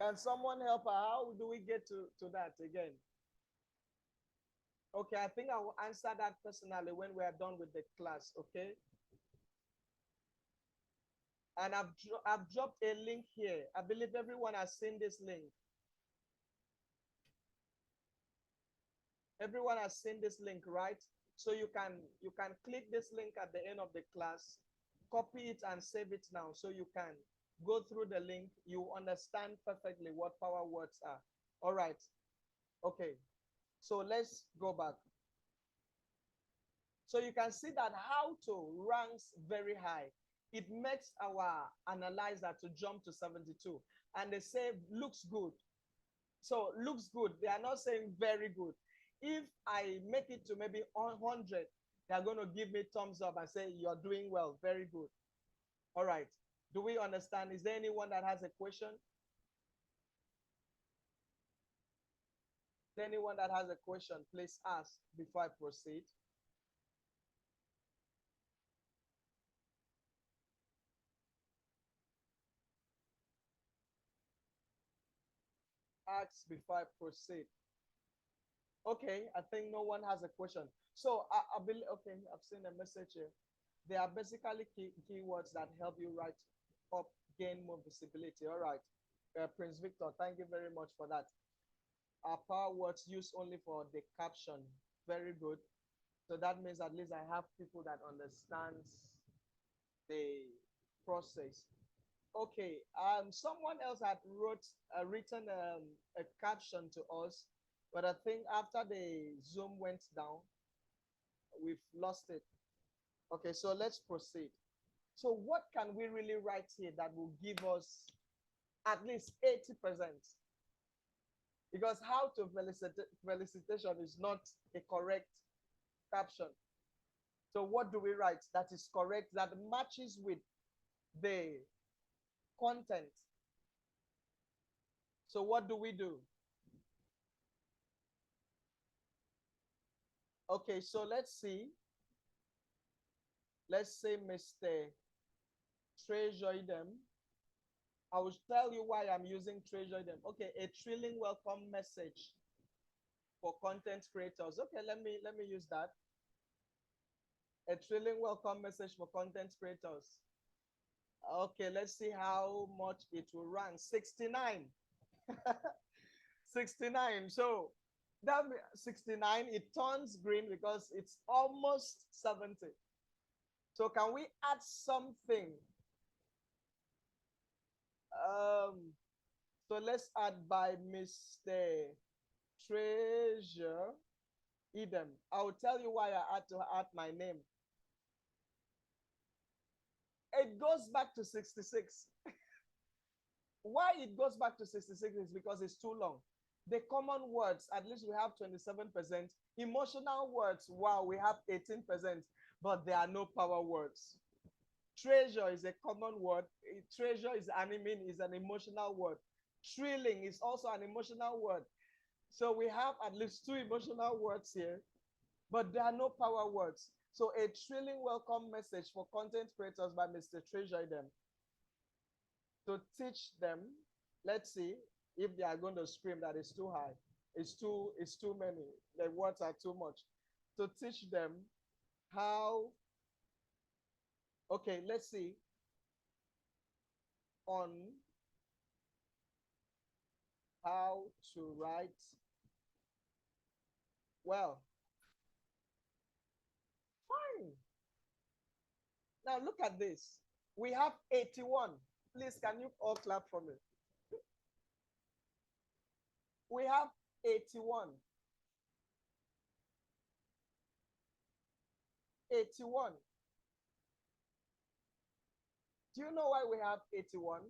Can someone help her? How do we get to that again? Okay, I think I will answer that personally when we are done with the class, okay? And I've dropped a link here. I believe everyone has seen this link. Everyone has seen this link, right? So you can click this link at the end of the class, copy it and save it now so you can go through the link. You understand perfectly what power words are. All right. Okay. So let's go back. So you can see that how to ranks very high. It makes our analyzer to jump to 72. And they say looks good. So looks good. They are not saying very good. If I make it to maybe 100, they are going to give me thumbs up and say you're doing well, very good. All right. Do we understand? Is there anyone that has a question? Is there anyone that has a question? Please ask before I proceed. Ask before I proceed. Okay, I think no one has a question. So I believe, okay, I've seen a message here. They are basically keywords that help you write up, gain more visibility. All right. Prince Victor, thank you very much for that. Are power words used only for the caption? Very good. So that means at least I have people that understands the process. Okay. Someone else had written a caption to us, but I think after the Zoom went down, we've lost it. Okay, so let's proceed. So what can we really write here that will give us at least 80%? Because how to felicitation is not a correct caption. So what do we write that is correct, that matches with the content? So what do we do? Okay, so let's see. Let's say Mr. Treasure them. I will tell you why I'm using treasure them. Okay, a thrilling welcome message for content creators. Okay, let me use that. A thrilling welcome message for content creators. Okay, let's see how much it will run. 69. 69. So that 69, it turns green because it's almost 70. So can we add something? Um, so let's add by Mr. Treasure Eden. I'll tell you why I had to add my name. It goes back to 66. Why it goes back to 66 is because it's too long. The common words, at least we have 27%. Emotional words, wow, we have 18%, but there are no power words. Treasure is a common word. Treasure is is an emotional word. Thrilling is also an emotional word. So we have at least two emotional words here, but there are no power words. So a thrilling welcome message for content creators by Mr. Treasure them to teach them. Let's see if they are going to scream that it's too high. It's too many. The words are too much. To teach them how, okay, let's see, on how to write well. Fine. Now look at this. We have 81. Please, can you all clap for me? We have 81. 81. Do you know why we have 81?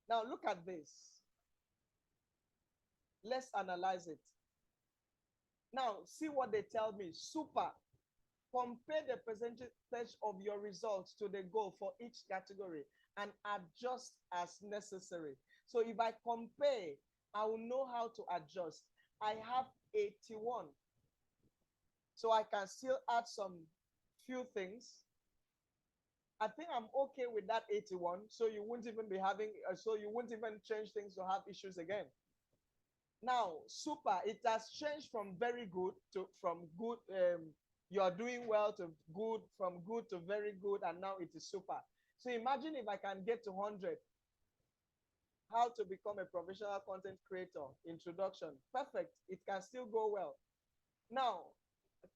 Now look at this. Let's analyze it. Now see what they tell me. Super. Compare the percentage of your results to the goal for each category and adjust as necessary. So if I compare, I will know how to adjust. I have 81. So I can still add some few things. I think I'm okay with that 81. So you won't even be having, so you won't even change things to have issues again. Now, super, it has changed from very good to from good. You are doing well to good, from good to very good, and now it is super. So imagine if I can get to 100. How to become a professional content creator. Introduction. Perfect. It can still go well. Now,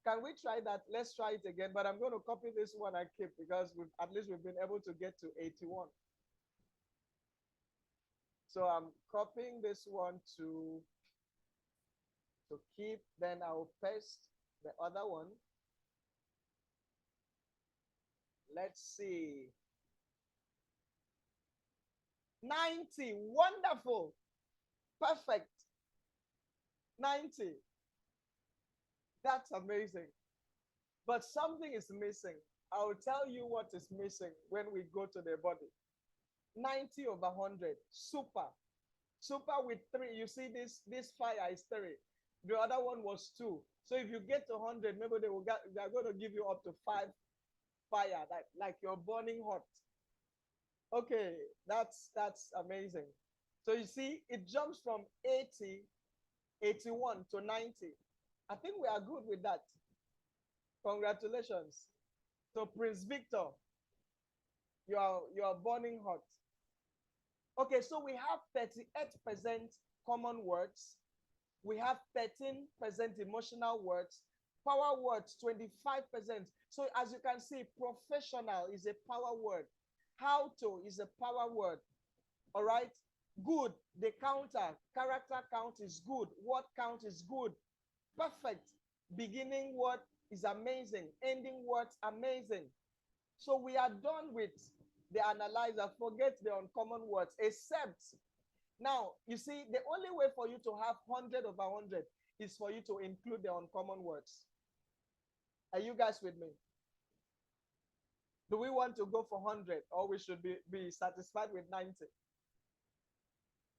can we try that? Let's try it again. But I'm going to copy this one and keep because at least we've been able to get to 81. So I'm copying this one to keep. Then I'll paste the other one. Let's see. 90. Wonderful. Perfect. 90. That's amazing. But something is missing. I will tell you what is missing when we go to the body. 90 over 100. Super. Super with 3. You see this fire is 3. The other one was 2. So if you get to 100, maybe they are going to give you up to 5 fire, like you're burning hot. Okay, that's amazing. So you see, it jumps from 80, 81 to 90. I think we are good with that. Congratulations. So Prince Victor, you are burning hot. Okay, so we have 38% common words. We have 13% emotional words. Power words, 25%. So as you can see, professional is a power word. How to is a power word. All right. Good, the counter, character count is good. Word count is good. Perfect. Beginning word is amazing. Ending words, amazing. So we are done with the analyzer. Forget the uncommon words, except now, you see, the only way for you to have 100 over 100 is for you to include the uncommon words. Are you guys with me? Do we want to go for 100 or we should be satisfied with 90?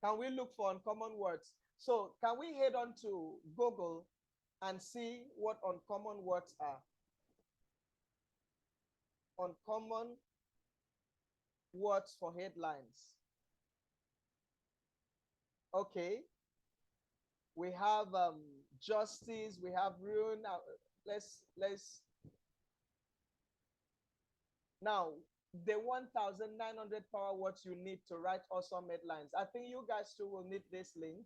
Can we look for uncommon words? So can we head on to Google and see what uncommon words are? Uncommon words for headlines. Okay. We have justice, we have ruin. Let's now the 1,900 power words you need to write awesome headlines. I think you guys too will need this link.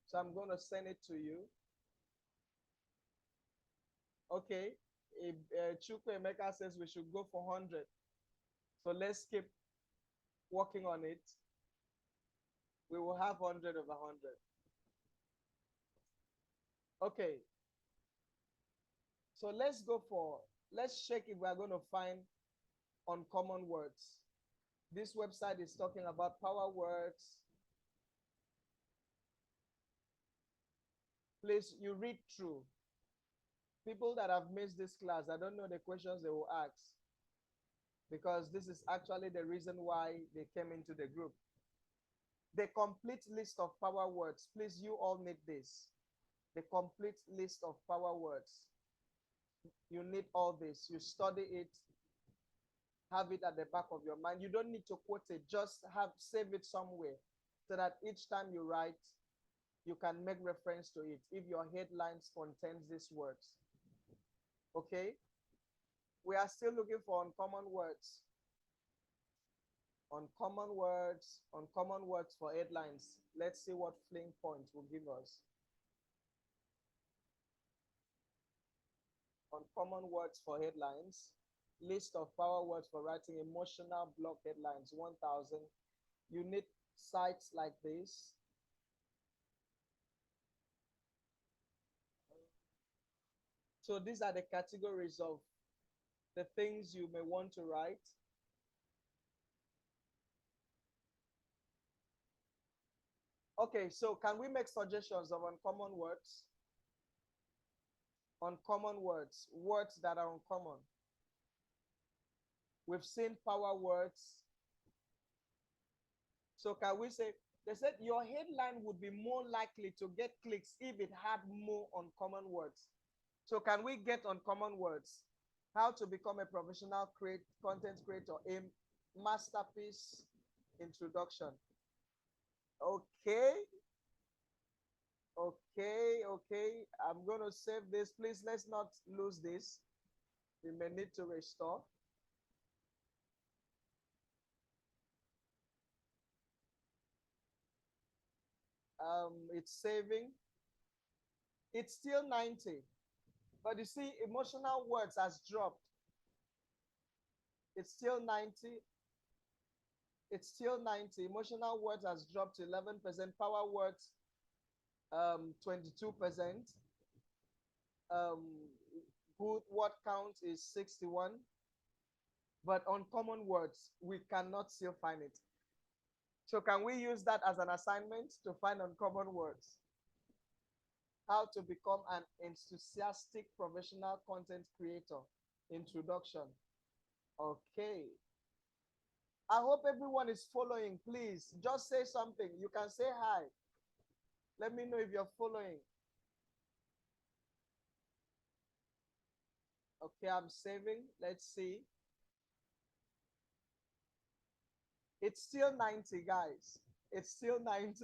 So I'm going to send it to you. Okay. If Chukwu Emeka says we should go for 100. So let's keep working on it. We will have 100 over 100. Okay. So let's check if we are going to find uncommon words. This website is talking about power words. Please, you read through. People that have missed this class, I don't know the questions they will ask, because this is actually the reason why they came into the group. The complete list of power words. Please, you all need this. The complete list of power words. You need all this. You study it. Have it at the back of your mind. You don't need to quote it. Just save it somewhere so that each time you write, you can make reference to it if your headlines contains these words. Okay? We are still looking for uncommon words. Uncommon words for headlines. Let's see what Fling Point will give us. Uncommon words for headlines. List of power words for writing emotional block headlines, 1,000. You need sites like this. So these are the categories of the things you may want to write. Okay, so can we make suggestions of uncommon words? Uncommon words, words that are uncommon. We've seen power words. So can we say, they said your headline would be more likely to get clicks if it had more uncommon words. So can we get uncommon words? How to become a professional content creator, a masterpiece introduction. Okay, okay. I'm going to save this. Please, let's not lose this. We may need to restore. It's saving. It's still 90. But you see, emotional words has dropped. It's still 90. It's still 90. Emotional words has dropped to 11%. Power words, 22%. Um, good word count is 61. But uncommon words, we cannot still find it. So can we use that as an assignment to find uncommon words? How to become an enthusiastic professional content creator. Introduction. Okay. I hope everyone is following. Please just say something. You can say hi. Let me know if you're following. Okay, I'm saving. Let's see. It's still 90, guys. It's still 90.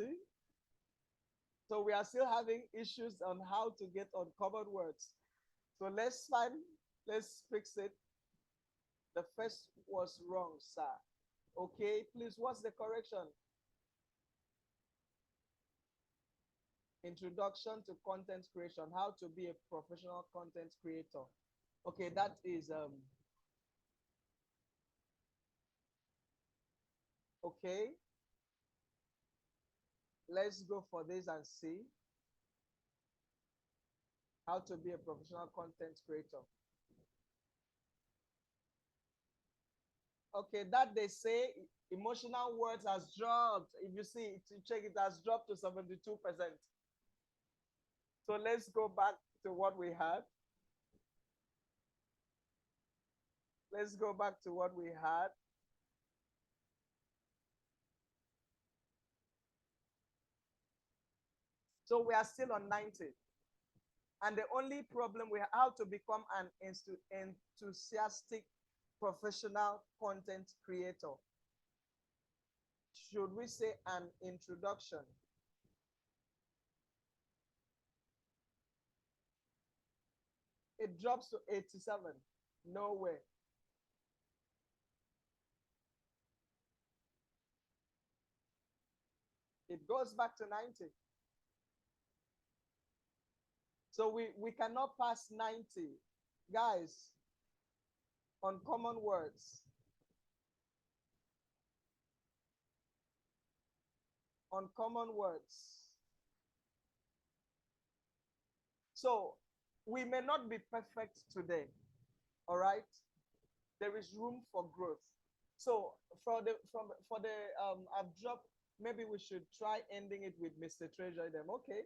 So we are still having issues on how to get uncommon words. So let's fix it. The first was wrong, sir. Okay, please, what's the correction? Introduction to content creation, how to be a professional content creator. Okay, that is okay. Let's go for this and see how to be a professional content creator. Okay, that they say emotional words has dropped. If you see it, you check, it has dropped to 72%. So let's go back to what we had. Let's go back to what we had. So we are still on 90. And the only problem we have, how to become an enthusiastic professional content creator. Should we say an introduction? It drops to 87. No way. It goes back to 90. So we cannot pass 90. Guys, uncommon words. Uncommon words. So we may not be perfect today. All right? There is room for growth. So for the I've dropped, maybe we should try ending it with Mr. Treasure them. Okay.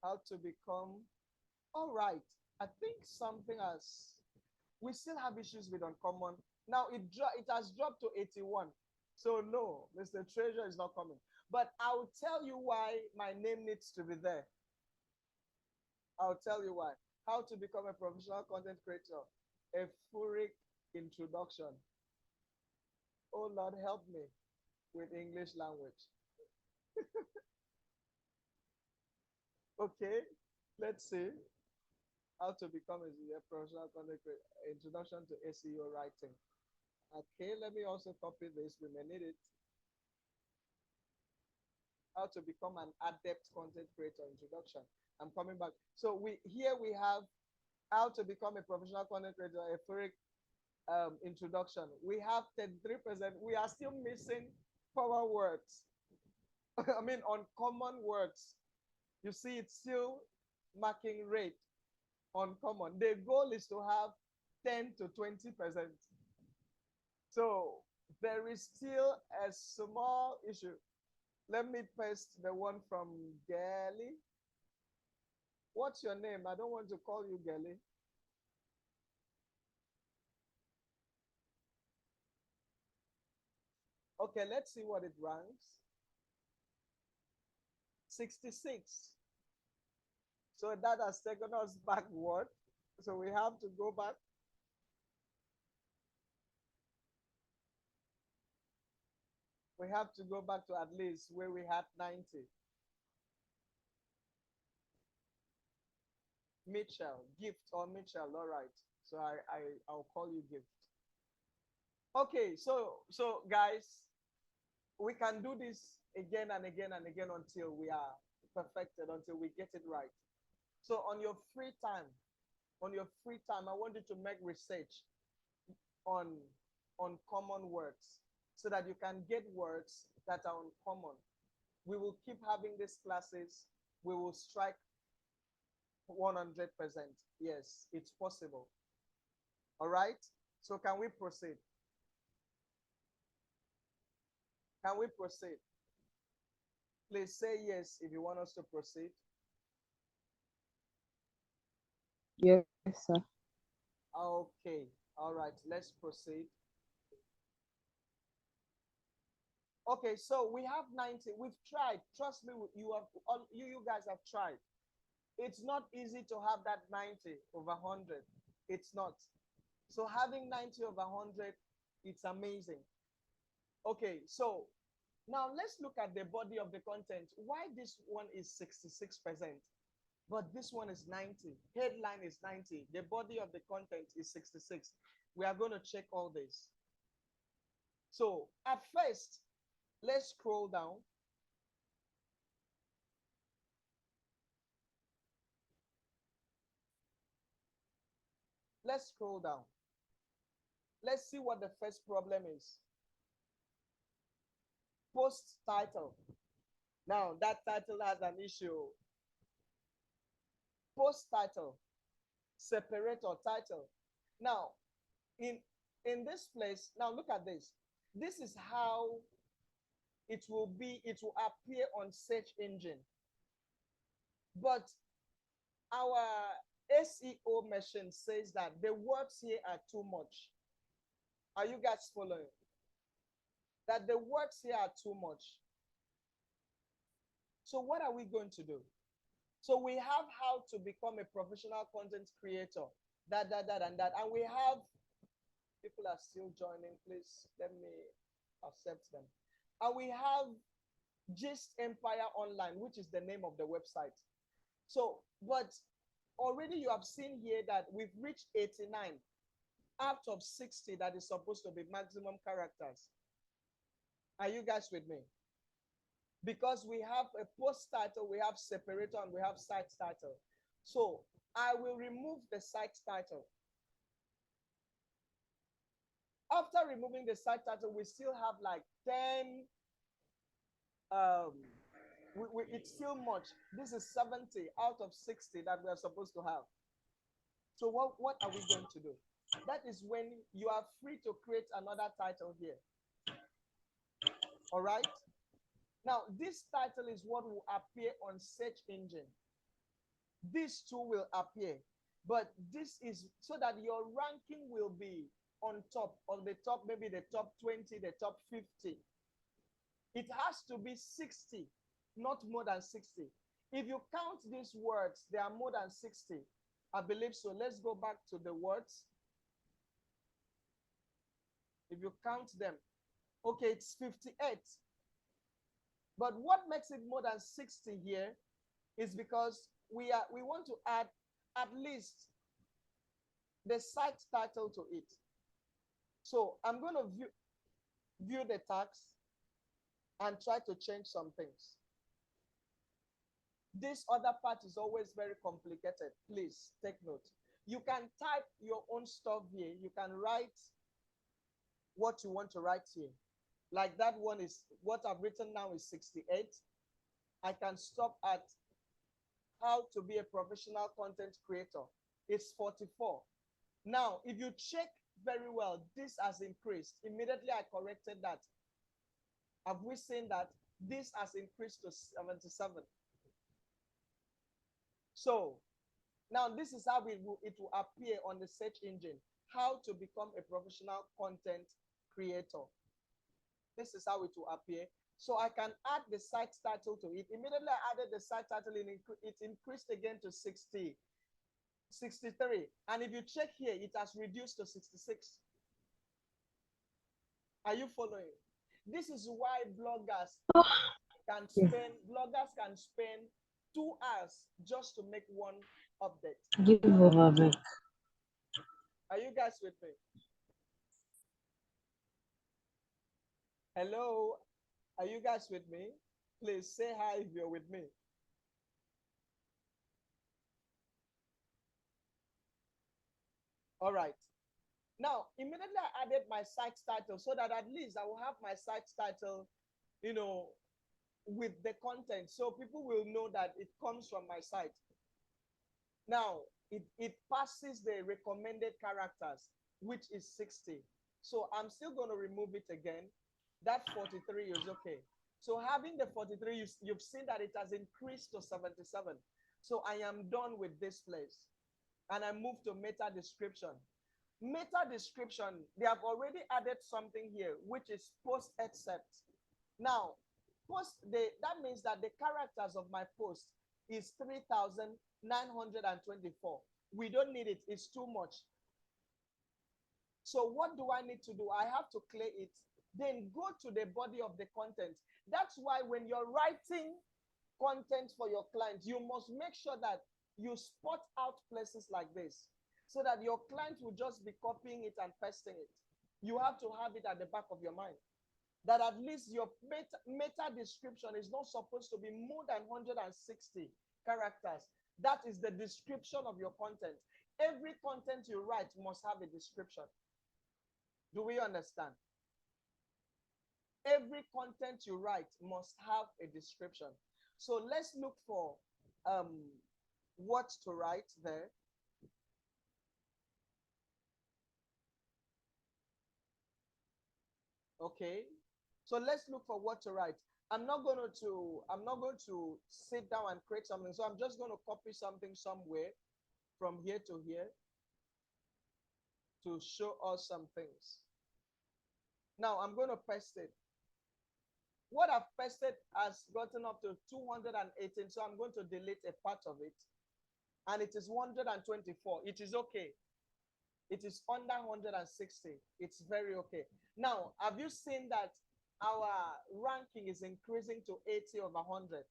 How to become all right. I think something has we still have issues with uncommon. Now it has dropped to 81. So no, Mr. Treasure is not coming. But I'll tell you why my name needs to be there. I'll tell you why. How to become a professional content creator. A FURIC introduction. Oh Lord, help me with English language. Okay, let's see how to become a professional content creator. Introduction to SEO writing. Okay, let me also copy this. We may need it. How to become an adept content creator introduction. I'm coming back. So we have how to become a professional content creator, a FURIC introduction. We have 33%. We are still missing power words. I mean, uncommon words. You see, it's still marking rate uncommon. The goal is to have 10 to 20%. So there is still a small issue. Let me paste the one from Gelly. What's your name? I don't want to call you Gelly. Okay, let's see what it ranks. 66. So that has taken us backward. So we have to go back. We have to go back to at least where we had 90. Mitchell, Gift or Mitchell, all right. So I'll call you Gift. Okay, so guys, we can do this again and again and again until we are perfected, until we get it right. So on your free time, I want you to make research on common words so that you can get words that are uncommon. We will keep having these classes. We will strike 100%. Yes, it's possible. All right. So can we proceed? Can we proceed? Please say yes if you want us to proceed. Yes, sir. Okay. All right. Let's proceed. Okay. So we have 90. We've tried. Trust me. You guys have tried. It's not easy to have that 90 over 100. It's not. So having 90 over 100, it's amazing. Okay. So now let's look at the body of the content. Why this one is 66%, but this one is 90. Headline is 90. The body of the content is 66. We are going to check all this. So at first, let's scroll down. Let's scroll down. Let's see what the first problem is. Post title. Now that title has an issue. Post title, separator title. Now, in this place, now look at this. This is how it will be. It will appear on search engine. But our SEO machine says that the words here are too much. Are you guys following? That the words here are too much. So what are we going to do? So we have how to become a professional content creator, that, and that. And we have, people are still joining. Please let me accept them. And we have Gist Empire Online, which is the name of the website. So, but already you have seen here that we've reached 89 out of 60 that is supposed to be maximum characters. Are you guys with me? Because we have a post title, we have separator, and we have site title. So I will remove the site title. After removing the site title, we still have like 10. It's still much. This is 70 out of 60 that we are supposed to have. So what are we going to do? That is when you are free to create another title here. All right. Now, this title is what will appear on search engine. These two will appear, but this is so that your ranking will be on the top, maybe the top 20, the top 50. It has to be 60, not more than 60. If you count these words, they are more than 60. I believe so. Let's go back to the words. If you count them, okay, it's 58. But what makes it more than 60 here is because we want to add at least the site title to it. So I'm going to view the tags and try to change some things. This other part is always very complicated. Please take note. You can type your own stuff here. You can write what you want to write here. Like that one is, what I've written now is 68. I can stop at how to be a professional content creator. It's 44. Now, if you check very well, this has increased. Immediately I corrected that. Have we seen that this has increased to 77? So now this is how it will appear on the search engine. How to become a professional content creator. This is how it will appear. So I can add the site title to it. Immediately I added the site title, it increased again to 60, 63. And if you check here, it has reduced to 66. Are you following? This is why bloggers can spend 2 hours just to make one update. Give over back. Are you guys with me? Hello? Are you guys with me? Please say hi if you're with me. All right. Now, immediately I added my site title so that at least I will have my site title, with the content. So people will know that it comes from my site. Now, it passes the recommended characters, which is 60. So I'm still going to remove it again. That 43 is okay. So having the 43, you've seen that it has increased to 77. So I am done with this place. And I move to meta description. Meta description, they have already added something here, which is post except. Now, that means that the characters of my post is 3,924. We don't need it. It's too much. So what do I need to do? I have to clear it. Then go to the body of the content. That's why when you're writing content for your client, you must make sure that you spot out places like this so that your client will just be copying it and pasting it. You have to have it at the back of your mind that at least your meta description is not supposed to be more than 160 characters. That is the description of your content. Every content you write must have a description. Do we understand? Every content you write must have a description. So let's look for what to write there. Okay, so let's look for what to write. I'm not going to sit down and create something. So I'm just going to copy something somewhere from here to here to show us some things. Now I'm going to paste it. What I've pasted has gotten up to 218. So I'm going to delete a part of it. And it is 124. It is okay. It is under 160. It's very okay. Now, have you seen that our ranking is increasing to 80 over 100?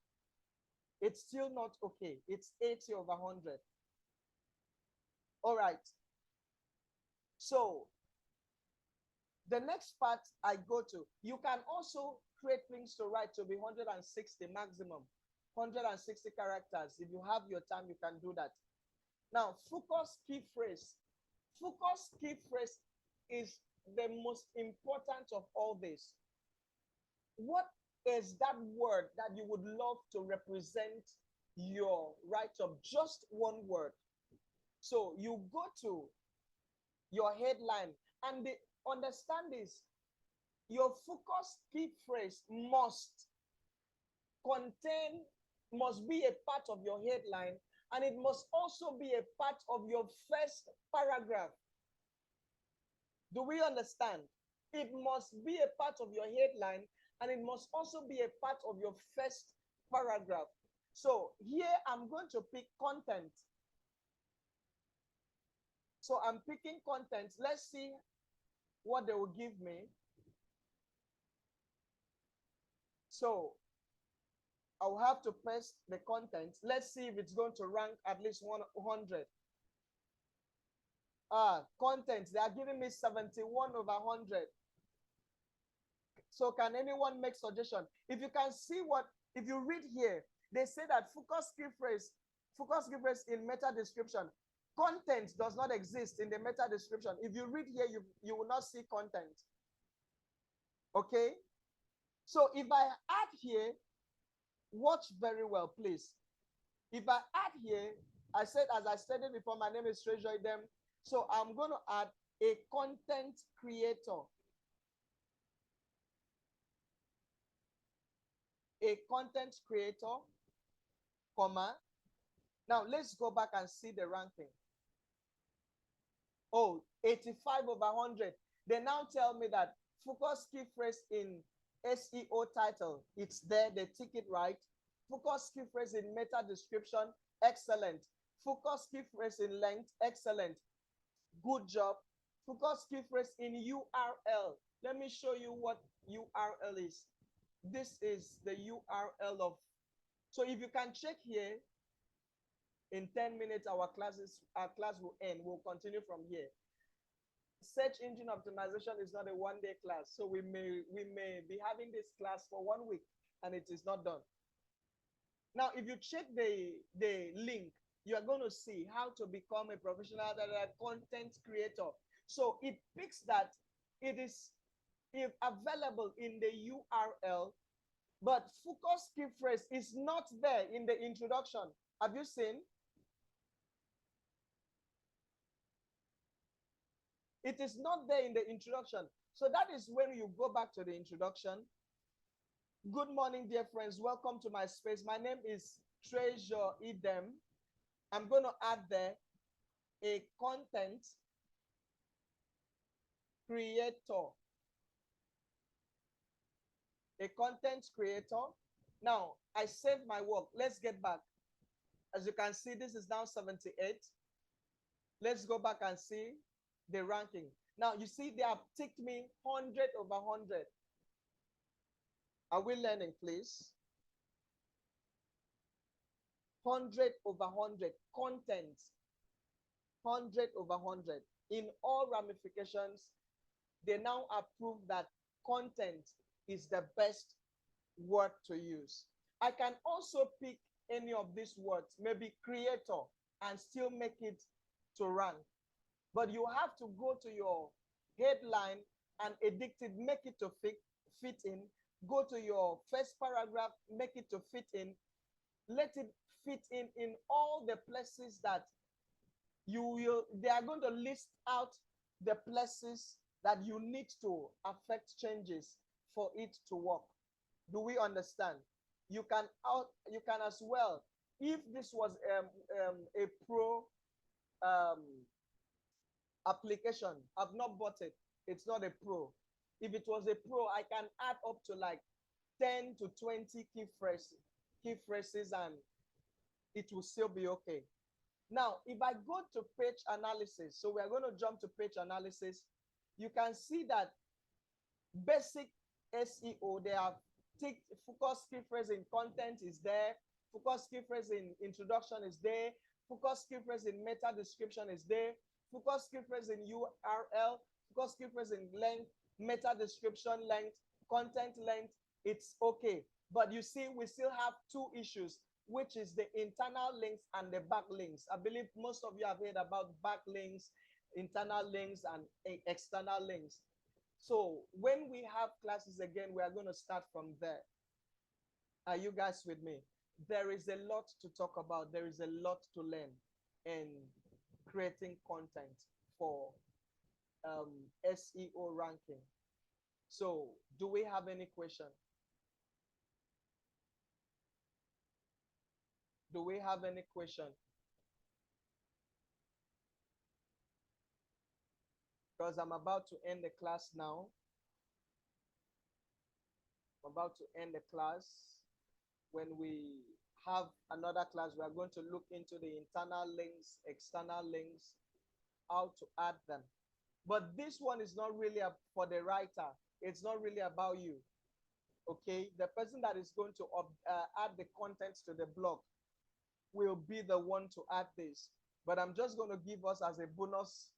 It's still not okay. It's 80 over 100. All right. So the next part I go to, you can also create things to write to be 160 maximum, 160 characters. If you have your time, you can do that. Now, focus key phrase. Focus key phrase is the most important of all this. What is that word that you would love to represent your write-up? Just one word. So you go to your headline and understand this. Your focus key phrase must be a part of your headline, and it must also be a part of your first paragraph. Do we understand? It must be a part of your headline, and it must also be a part of your first paragraph. So here I'm going to pick content. So I'm picking content. Let's see what they will give me. So I'll have to paste the content. Let's see if it's going to rank at least 100. Content, they are giving me 71 over 100. So can anyone make suggestion? If you can see if you read here, they say that focus key phrase in meta description. Content does not exist in the meta description. If you read here, you will not see content. Okay? So if I add here, watch very well, please. If I add here, I said, as I stated before, my name is Treasure Idem. So I'm going to add a content creator. A content creator, comma. Now let's go back and see the ranking. Oh, 85 over 100. They now tell me that focus key phrase in SEO title, it's there, they tick it right. Focus key phrase in meta description, excellent. Focus key phrase in length, excellent. Good job. Focus key phrase in URL. Let me show you what URL is. This is the URL of, so if you can check here, in 10 minutes, our class will end. We'll continue from here. Search engine optimization is not a one-day class. So we may be having this class for 1 week and it is not done. Now, if you check the link, you are going to see how to become a professional content creator. So it picks that it is available in the URL, but focus key phrase is not there in the introduction. Have you seen? It is not there in the introduction. So that is when you go back to the introduction. Good morning, dear friends. Welcome to my space. My name is Treasure Idem. I'm going to add there a content creator. A content creator. Now, I saved my work. Let's get back. As you can see, this is now 78. Let's go back and see the ranking. Now, you see, they have ticked me 100 over 100. Are we learning, please? 100 over 100. Content. 100 over 100. In all ramifications, they now approve that content is the best word to use. I can also pick any of these words, maybe creator, and still make it to rank. But you have to go to your headline and edit it, make it to fit in. Go to your first paragraph, make it to fit in. Let it fit in all the places that they are going to list out the places that you need to affect changes for it to work. Do we understand? You can as well, if this was a pro application, I've not bought it. It's not a pro. If it was a pro, I can add up to like 10 to 20 key phrases and it will still be okay. Now, if I go to page analysis, so we are going to jump to page analysis, you can see that basic SEO, they have ticked focus key phrase in content is there, focus key phrase in introduction is there, focus key phrase in meta description is there, focus key phrase in URL, focus key phrase in length, meta description length, content length, it's okay. But you see, we still have two issues, which is the internal links and the backlinks. I believe most of you have heard about backlinks, internal links, and external links. So when we have classes again, we are going to start from there. Are you guys with me? There is a lot to talk about. There is a lot to learn in creating content for SEO ranking. So do we have any question? Do we have any question? Because I'm about to end the class now. I'm about to end the class. When we have another class, we are going to look into the internal links, external links, how to add them. But this one is not really for the writer. It's not really about you. Okay, the person that is going to add the contents to the blog will be the one to add this. But I'm just going to give us as a bonus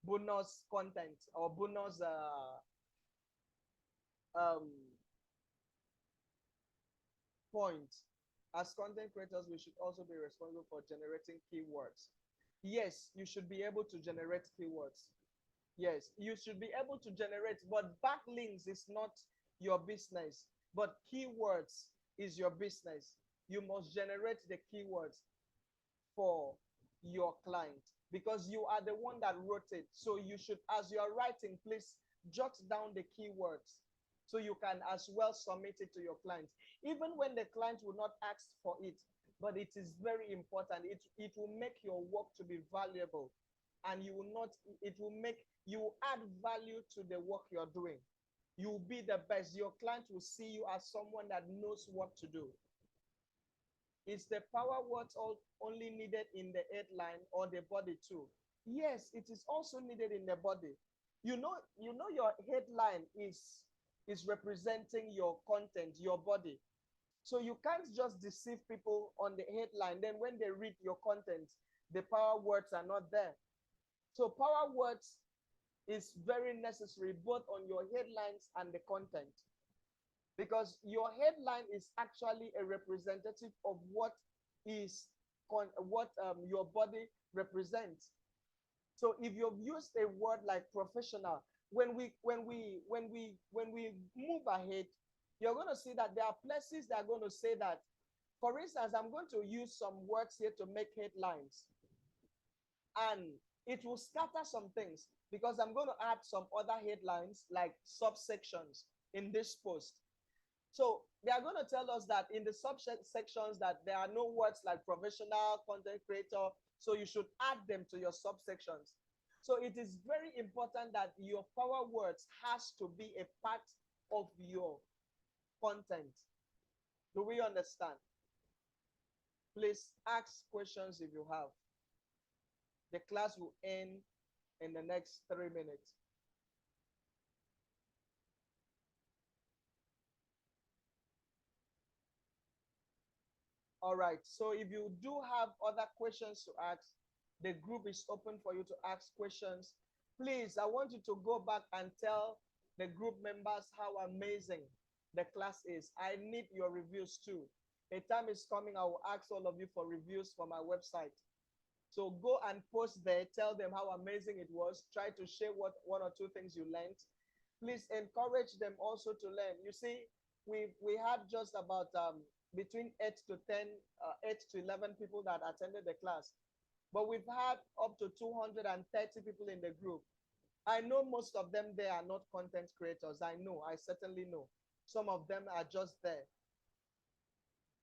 bonus content or bonus point. As content creators, we should also be responsible for generating keywords. Yes, you should be able to generate keywords. Yes, you should be able to generate, but backlinks is not your business, but keywords is your business. You must generate the keywords for your client because you are the one that wrote it. So you should, as you are writing, please jot down the keywords so you can as well submit it to your client. Even when the client will not ask for it, but it is very important. It will make your work to be valuable, and you will add value to the work you're doing. You'll be the best. Your client will see you as someone that knows what to do. Is the power words all only needed in the headline or the body too? Yes, it is also needed in the body. You know your headline is representing your content, your body. So you can't just deceive people on the headline. Then when they read your content, the power words are not there. So power words is very necessary both on your headlines and the content, because your headline is actually a representative of what is your body represents. So if you've used a word like professional, when we move ahead, you're going to see that there are places that are going to say that. For instance, I'm going to use some words here to make headlines, and it will scatter some things because I'm going to add some other headlines like subsections in this post. So they are going to tell us that in the subsections that there are no words like professional, content creator, so you should add them to your subsections. So it is very important that your power words has to be a part of your content. Do we understand? Please ask questions if you have. The class will end in the next 3 minutes. All right. So if you do have other questions to ask, the group is open for you to ask questions. Please, I want you to go back and tell the group members how amazing the class is. I need your reviews too. A time is coming, I will ask all of you for reviews for my website. So go and post there, tell them how amazing it was. Try to share one or two things you learned. Please encourage them also to learn. You see, we had just about between 8 to 10, 8 to 11 people that attended the class. But we've had up to 230 people in the group. I know most of them there are not content creators. I know, I certainly know. Some of them are just there.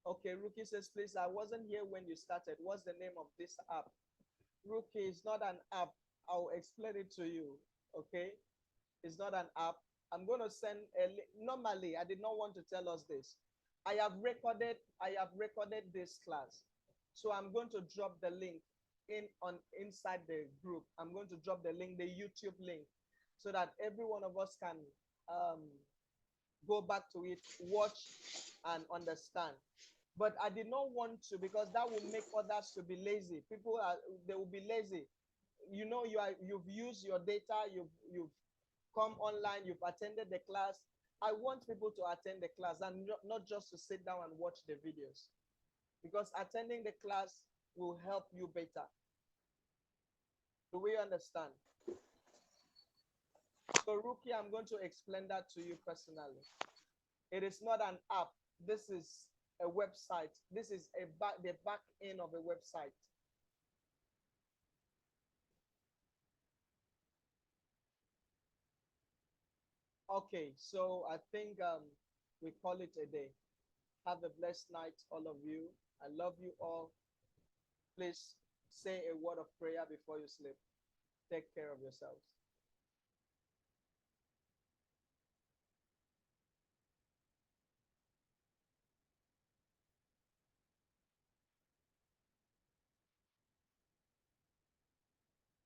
Okay, Rookie says, please, I wasn't here when you started. What's the name of this app? Rookie is not an app. I'll explain it to you. Okay, it's not an app. I'm going to send a normally I did not want to tell us this. I have recorded this class. So I'm going to drop the link inside the group. I'm going to drop the link, the YouTube link, so that every one of us can go back to it, watch and understand. But I did not want to, because that will make others to be lazy. They will be lazy. You know, you've used your data, you've come online, you've attended the class. I want people to attend the class and not just to sit down and watch the videos, because attending the class will help you better. Do we understand? So Rookie, I'm going to explain that to you personally. It is not an app. This is a website. This is the back end of a website. Okay, so I think we call it a day. Have a blessed night, all of you. I love you all. Please say a word of prayer before you sleep. Take care of yourselves.